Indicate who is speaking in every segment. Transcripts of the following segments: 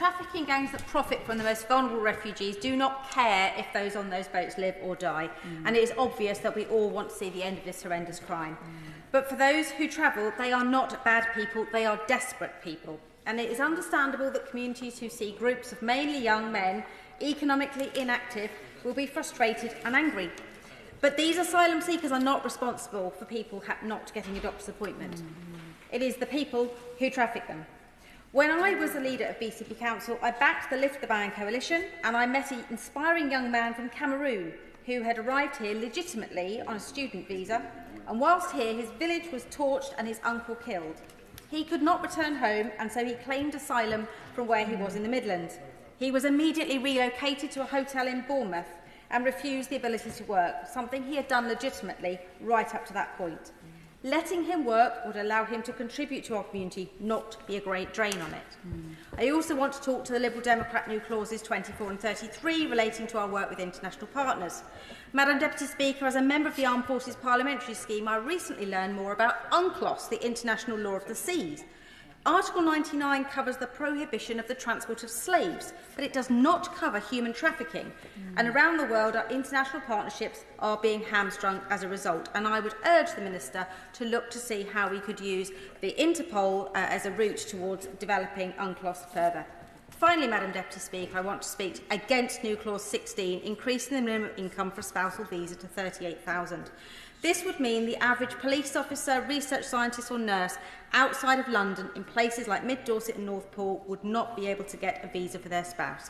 Speaker 1: trafficking gangs that profit from the most vulnerable refugees do not care if those on those boats live or die, and it is obvious that we all want to see the end of this horrendous crime. But for those who travel, they are not bad people, they are desperate people. And it is understandable that communities who see groups of mainly young men, economically inactive, will be frustrated and angry. But these asylum seekers are not responsible for people not getting a doctor's appointment. It is the people who traffic them. When I was the leader of BCP Council, I backed the Lift the Ban coalition, and I met an inspiring young man from Cameroon who had arrived here legitimately on a student visa, and whilst here his village was torched and his uncle killed. He could not return home, and so he claimed asylum from where he was in the Midlands. He was immediately relocated to a hotel in Bournemouth and refused the ability to work, something he had done legitimately right up to that point. Letting him work would allow him to contribute to our community, not be a great drain on it. I also want to talk to the Liberal Democrat new clauses 24 and 33 relating to our work with international partners. Madam Deputy Speaker, as a member of the Armed Forces Parliamentary Scheme, I recently learned more about UNCLOS, the International Law of the Seas. Article 99 covers the prohibition of the transport of slaves, but it does not cover human trafficking. And around the world, our international partnerships are being hamstrung as a result. And I would urge the Minister to look to see how we could use the Interpol as a route towards developing UNCLOS further. Finally, Madam Deputy Speaker, I want to speak against new clause 16, increasing the minimum income for a spousal visa to $38,000. This would mean the average police officer, research scientist or nurse outside of London in places like Mid Dorset and Northport would not be able to get a visa for their spouse.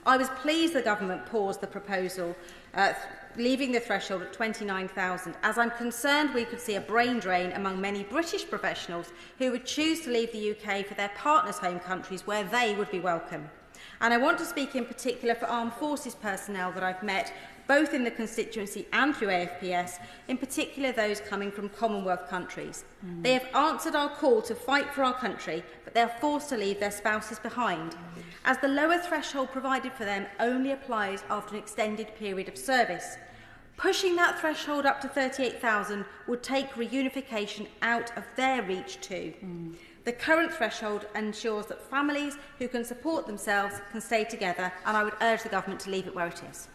Speaker 1: I was pleased the government paused the proposal, leaving the threshold at $29,000, as I'm concerned we could see a brain drain among many British professionals who would choose to leave the UK for their partners' home countries where they would be welcome. And I want to speak in particular for armed forces personnel that I've met, both in the constituency and through AFPS, in particular those coming from Commonwealth countries. They have answered our call to fight for our country, but they are forced to leave their spouses behind, as the lower threshold provided for them only applies after an extended period of service. Pushing that threshold up to 38,000 would take reunification out of their reach too. The current threshold ensures that families who can support themselves can stay together, and I would urge the government to leave it where it is.